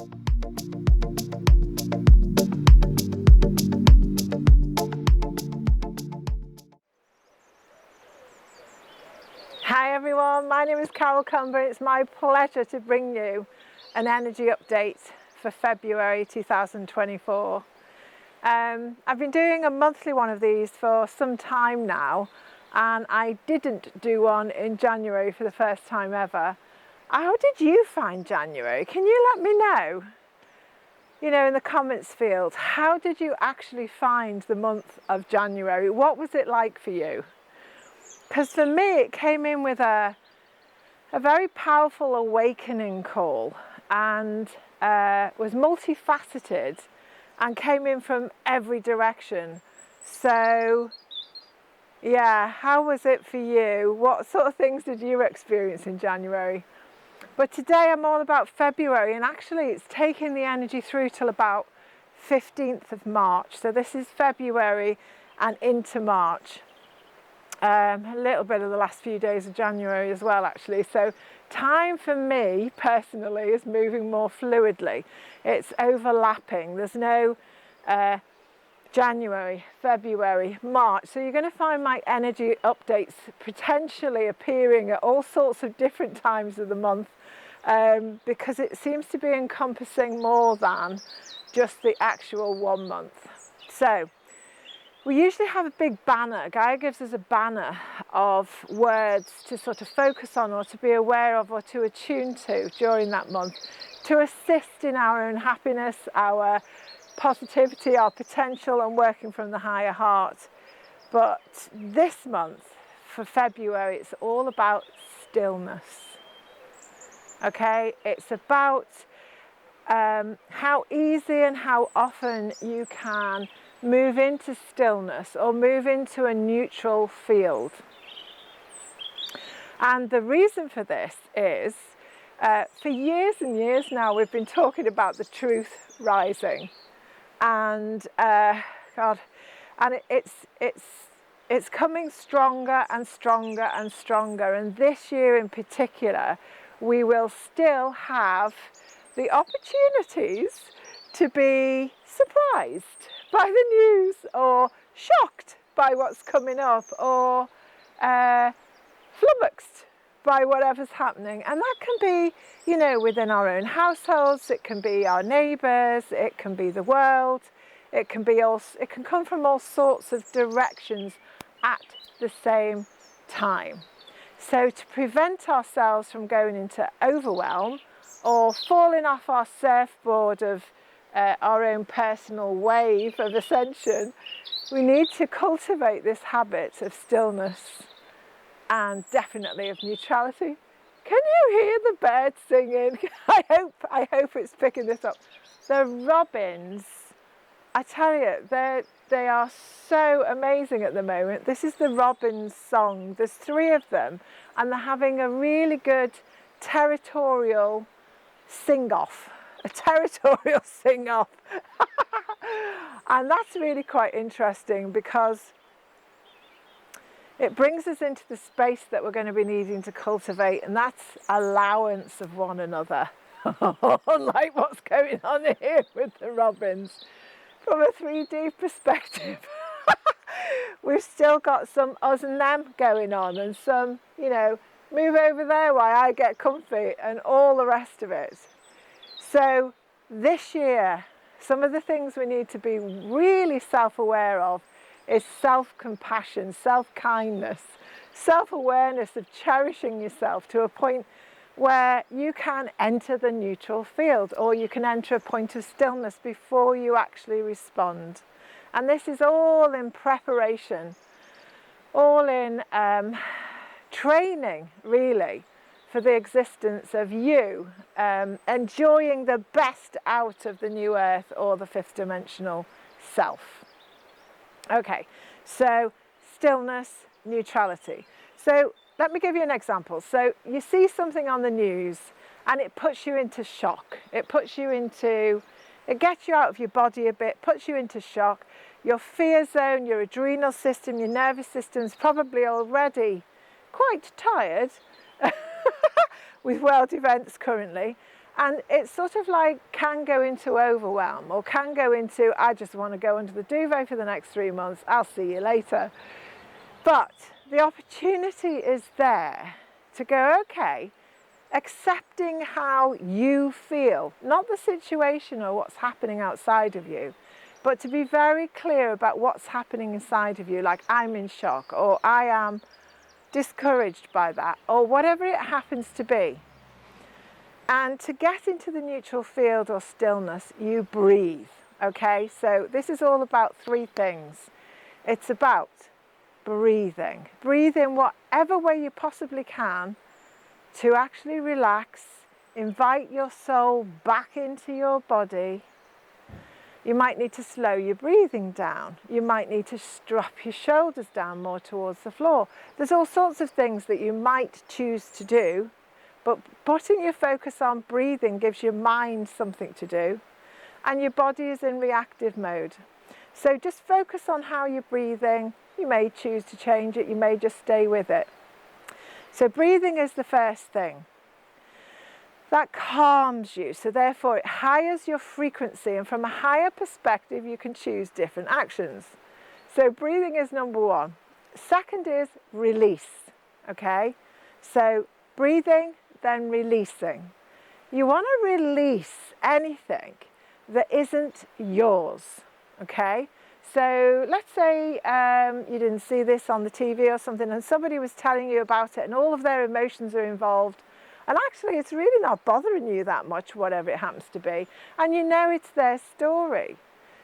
Hi everyone, my name is Cumber. It's my pleasure to bring you an energy update for February 2024. I've been doing a monthly one of these for some time now, and I didn't do one in January for the first time ever. How did you find January? Can you let me know? You know, in the comments field, how did you actually find the month of January? What was it like for you? Because for me, it came in with a very powerful awakening call, and was multifaceted and came in from every direction. So yeah, how was it for you? What sort of things did you experience in January? But today I'm all about February, and actually it's taking the energy through till about 15th of March. So this is February and into March. A little bit of the last few days of January as well, actually. So time for me personally is moving more fluidly. It's overlapping. There's no January, February, March. So you're going to find my energy updates potentially appearing at all sorts of different times of the month, because it seems to be encompassing more than just the actual 1 month. So we usually have a big banner. Gaia gives us a banner of words to sort of focus on, or to be aware of, or to attune to during that month, to assist in our own happiness, our positivity, our potential, and working from the higher heart. But this month, for February, it's all about stillness. Okay, it's about how easy and how often you can move into stillness or move into a neutral field. And the reason for this is, for years and years now, we've been talking about the truth rising, and it's coming stronger and stronger and stronger. And this year in particular, we will still have the opportunities to be surprised by the news, or shocked by what's coming up, or flummoxed by whatever's happening. And that can be, you know, within our own households, it can be our neighbours, it can be the world, it can come from all sorts of directions at the same time. So to prevent ourselves from going into overwhelm or falling off our surfboard of our own personal wave of ascension, we need to cultivate this habit of stillness, and definitely of neutrality. Can you hear the birds singing? I hope it's picking this up. The robins, I tell you, they are so amazing at the moment. This is the robins' song. There's 3 of them, and they're having a really good territorial sing-off. A territorial sing-off. And that's really quite interesting, because it brings us into the space that we're going to be needing to cultivate, and that's allowance of one another. Unlike what's going on here with the robins. From a 3D perspective, we've still got some us and them going on, and some, you know, move over there while I get comfy, and all the rest of it. So this year, some of the things we need to be really self-aware of is self-compassion, self-kindness, self-awareness of cherishing yourself to a point where you can enter the neutral field, or you can enter a point of stillness before you actually respond. And this is all in preparation, all in training, really, for the existence of you enjoying the best out of the new earth, or the 5th dimensional self. Okay, so stillness, neutrality. So let me give you an example. So you see something on the news and it puts you into shock. It gets you out of your body a bit, puts you into shock. Your fear zone, your adrenal system, your nervous system's probably already quite tired with world events currently. And it's sort of like can go into overwhelm, or can go into, I just want to go under the duvet for the next 3 months, I'll see you later. But the opportunity is there to go, okay, accepting how you feel, not the situation or what's happening outside of you, but to be very clear about what's happening inside of you, like I'm in shock, or I am discouraged by that, or whatever it happens to be. And to get into the neutral field or stillness, you breathe, okay? So this is all about 3 things. It's about breathing. Breathe in whatever way you possibly can to actually relax, invite your soul back into your body. You might need to slow your breathing down. You might need to drop your shoulders down more towards the floor. There's all sorts of things that you might choose to do, but putting your focus on breathing gives your mind something to do, and your body is in reactive mode. So just focus on how you're breathing. You may choose to change it, you may just stay with it. So breathing is the first thing. That calms you, so therefore it highes your frequency, and from a higher perspective you can choose different actions. So breathing is number 1. Second is release, okay? So breathing, then releasing. You want to release anything that isn't yours, okay? So let's say you didn't see this on the TV or something, and somebody was telling you about it and all of their emotions are involved, and actually it's really not bothering you that much, whatever it happens to be, and you know it's their story.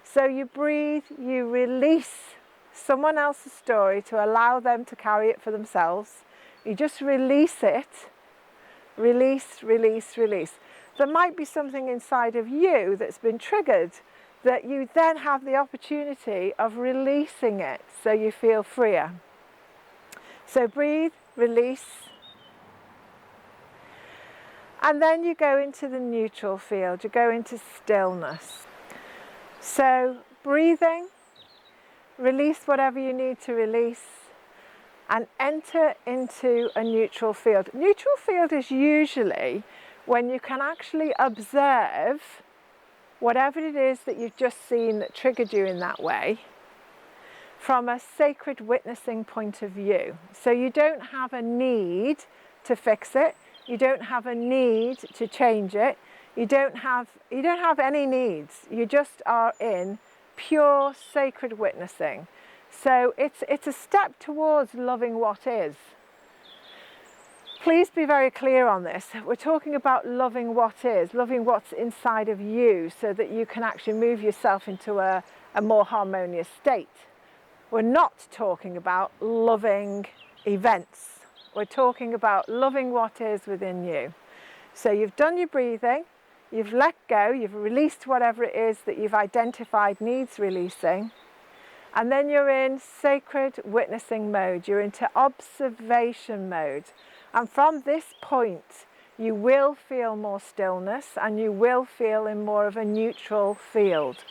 So you breathe, you release someone else's story to allow them to carry it for themselves. You just release it. Release, release, release. There might be something inside of you that's been triggered that you then have the opportunity of releasing it so you feel freer. So breathe, release, and then you go into the neutral field, you go into stillness. So breathing, release whatever you need to release, and enter into a neutral field. Neutral field is usually when you can actually observe whatever it is that you've just seen that triggered you in that way from a sacred witnessing point of view. So you don't have a need to fix it. You don't have a need to change it. You don't have any needs. You just are in pure sacred witnessing. So it's a step towards loving what is. Please be very clear on this. We're talking about loving what is, loving what's inside of you so that you can actually move yourself into a more harmonious state. We're not talking about loving events. We're talking about loving what is within you. So you've done your breathing, you've let go, you've released whatever it is that you've identified needs releasing, and then you're in sacred witnessing mode. You're into observation mode. And from this point, you will feel more stillness and you will feel in more of a neutral field.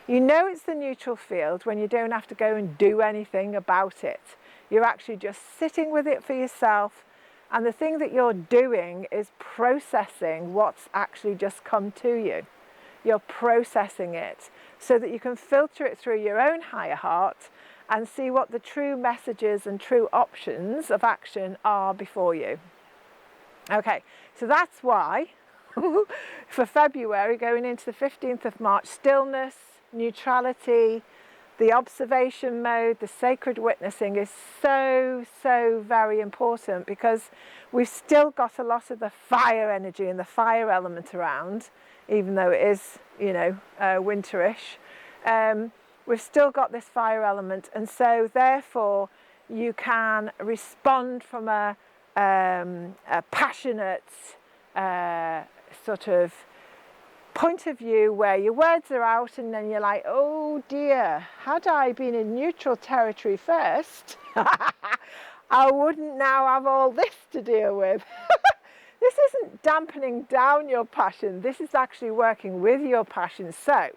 You know it's the neutral field when you don't have to go and do anything about it. You're actually just sitting with it for yourself, and the thing that you're doing is processing what's actually just come to you. You're processing it so that you can filter it through your own higher heart and see what the true messages and true options of action are before you. Okay, so that's why for February, going into the 15th of March, stillness, neutrality, the observation mode, the sacred witnessing is so, so very important, because we've still got a lot of the fire energy and the fire element around, even though it is, winterish. We've still got this fire element, and so therefore you can respond from a passionate sort of point of view where your words are out, and then you're like, oh dear, had I been in neutral territory first, I wouldn't now have all this to deal with. This isn't dampening down your passion, this is actually working with your passion. So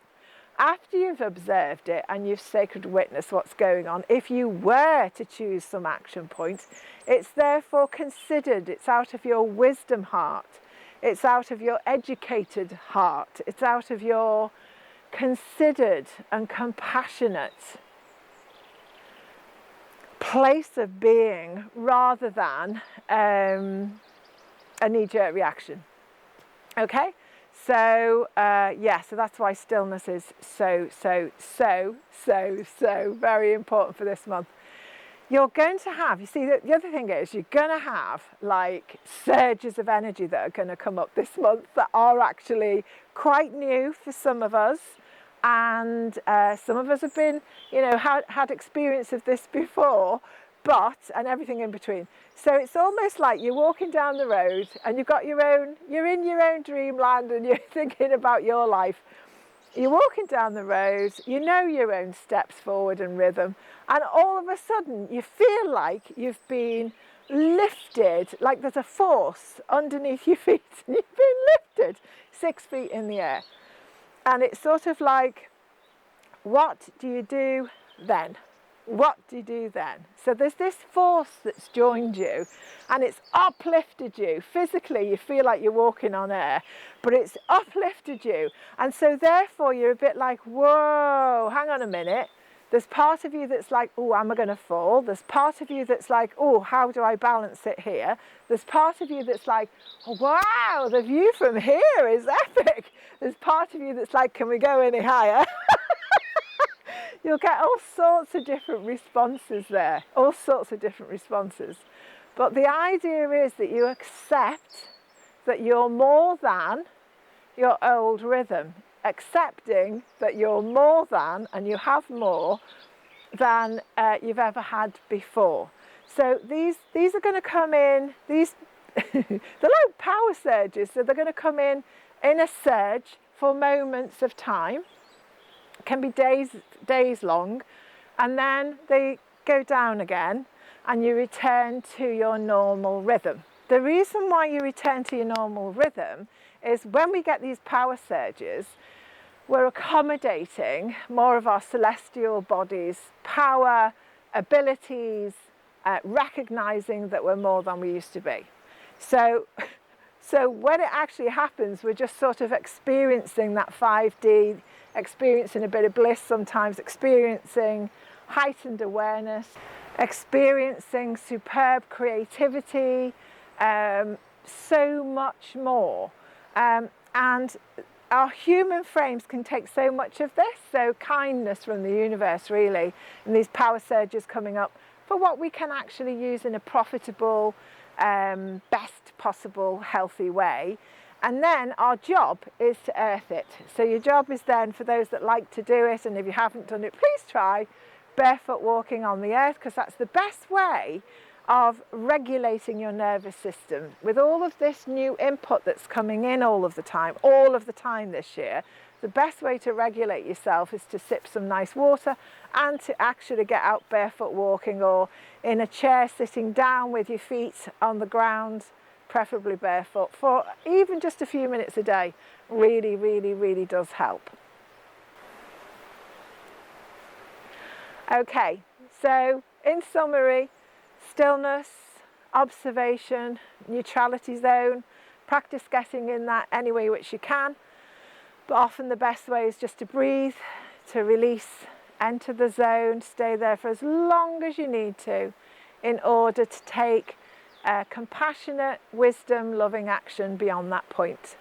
after you've observed it and you've sacred witnessed what's going on, if you were to choose some action points, it's therefore considered, it's out of your wisdom heart. It's out of your educated heart. It's out of your considered and compassionate place of being, rather than a knee-jerk reaction. Okay, so so that's why stillness is so very important for this month. You're going to have, you see, the other thing is you're going to have like surges of energy that are going to come up this month that are actually quite new for some of us. And some of us have been, had experience of this before, and everything in between. So it's almost like you're walking down the road and you're in your own dreamland and you're thinking about your life. You're walking down the road, you know your own steps forward and rhythm, and all of a sudden you feel like you've been lifted, like there's a force underneath your feet, and you've been lifted 6 feet in the air. And it's sort of like, what do you do then? What do you do then? So there's this force that's joined you and it's uplifted you. Physically, you feel like you're walking on air, but it's uplifted you. And so therefore, you're a bit like, whoa, hang on a minute. There's part of you that's like, oh, am I going to fall? There's part of you that's like, oh, how do I balance it here? There's part of you that's like, oh, wow, the view from here is epic. There's part of you that's like, can we go any higher? You'll get all sorts of different responses there, all sorts of different responses. But the idea is that you accept that you're more than your old rhythm, accepting that you're more than, and you have more than you've ever had before. So these are going to come in, they're like power surges, so they're going to come in a surge for moments of time. Can be days long, and then they go down again and you return to your normal rhythm. The reason why you return to your normal rhythm is when we get these power surges, we're accommodating more of our celestial bodies' power, abilities, recognizing that we're more than we used to be. So when it actually happens, we're just sort of experiencing that 5D, experiencing a bit of bliss sometimes, experiencing heightened awareness, experiencing superb creativity, so much more. And our human frames can take so much of this, so kindness from the universe really, and these power surges coming up for what we can actually use in a profitable, best possible healthy way. And then our job is to earth it. So your job is then, for those that like to do it, and if you haven't done it, please try barefoot walking on the earth, because that's the best way of regulating your nervous system. With all of this new input that's coming in all of the time this year, the best way to regulate yourself is to sip some nice water and to actually get out barefoot walking, or in a chair sitting down with your feet on the ground, preferably barefoot, for even just a few minutes a day. Really, really, really does help. Okay, so in summary, stillness, observation, neutrality zone, practice getting in that any way which you can, but often the best way is just to breathe, to release, enter the zone, stay there for as long as you need to in order to take compassionate, wisdom, loving action beyond that point.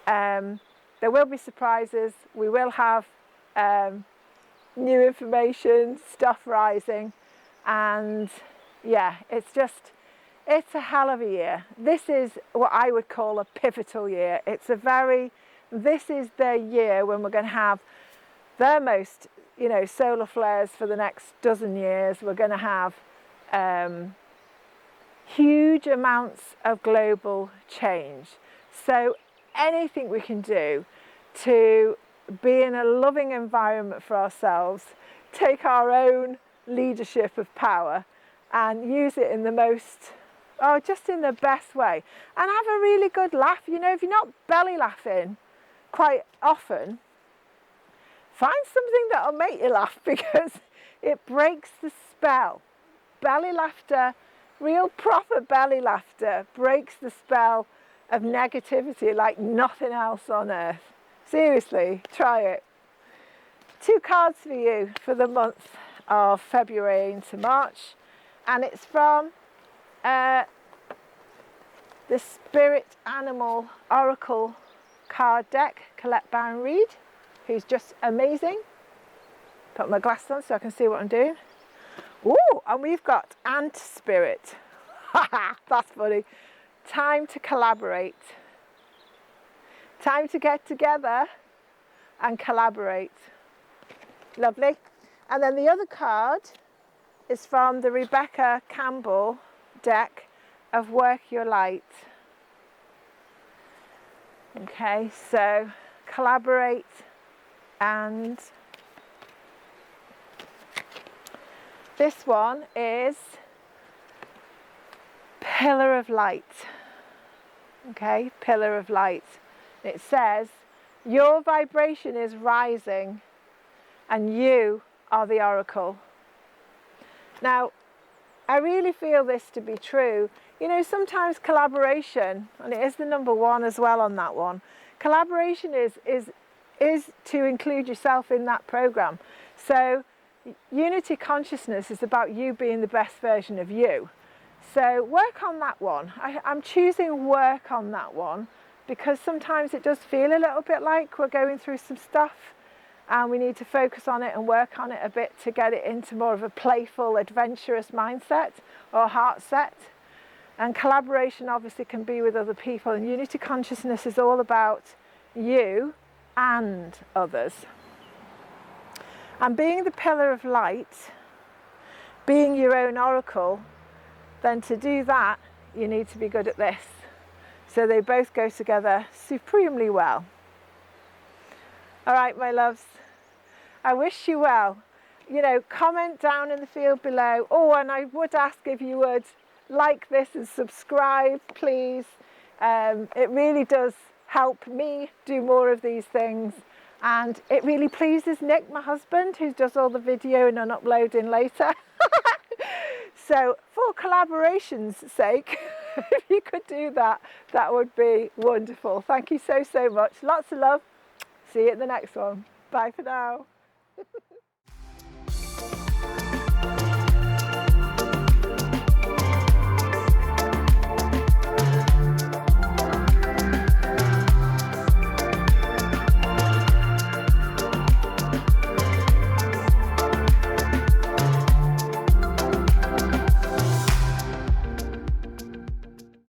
There will be surprises. We will have new information, stuff rising, and yeah, it's a hell of a year. This is what I would call a pivotal year. This is the year when we're going to have the most, solar flares for the next dozen years. We're going to have huge amounts of global change. So anything we can do to be in a loving environment for ourselves, take our own leadership of power and use it in the most, just in the best way, and have a really good laugh. If you're not belly laughing quite often, find something that'll make you laugh, because it breaks the spell. Belly laughter, real proper belly laughter, breaks the spell of negativity like nothing else on earth. Seriously, try it. 2 cards for you for the month of February into March, and it's from the Spirit Animal Oracle card deck, Colette Baron Reid, who's just amazing. Put my glasses on so I can see what I'm doing. Ooh, and we've got Ant Spirit. That's funny. Time to collaborate. Time to get together and collaborate. Lovely. And then the other card is from the Rebecca Campbell deck of Work Your Light. Okay, so collaborate, and this one is Pillar of Light. Okay, Pillar of Light. It says, your vibration is rising and you are the oracle. Now, I really feel this to be true. You know, sometimes collaboration, and it is the number 1 as well on that one, collaboration is to include yourself in that program. So unity consciousness is about you being the best version of you. So work on that one. I'm choosing work on that one because sometimes it does feel a little bit like we're going through some stuff and we need to focus on it and work on it a bit to get it into more of a playful, adventurous mindset or heart set. And collaboration obviously can be with other people, and unity consciousness is all about you and others. And being the pillar of light, being your own oracle, then to do that you need to be good at this. So they both go together supremely well. All right, my loves, I wish you well. You know, comment down in the field below. Oh, and I would ask if you would like this and subscribe, please. It really does help me do more of these things. And it really pleases Nick, my husband, who does all the video and uploading later. So for collaboration's sake, if you could do that, that would be wonderful. Thank you so, so much. Lots of love. See you at the next one. Bye for now.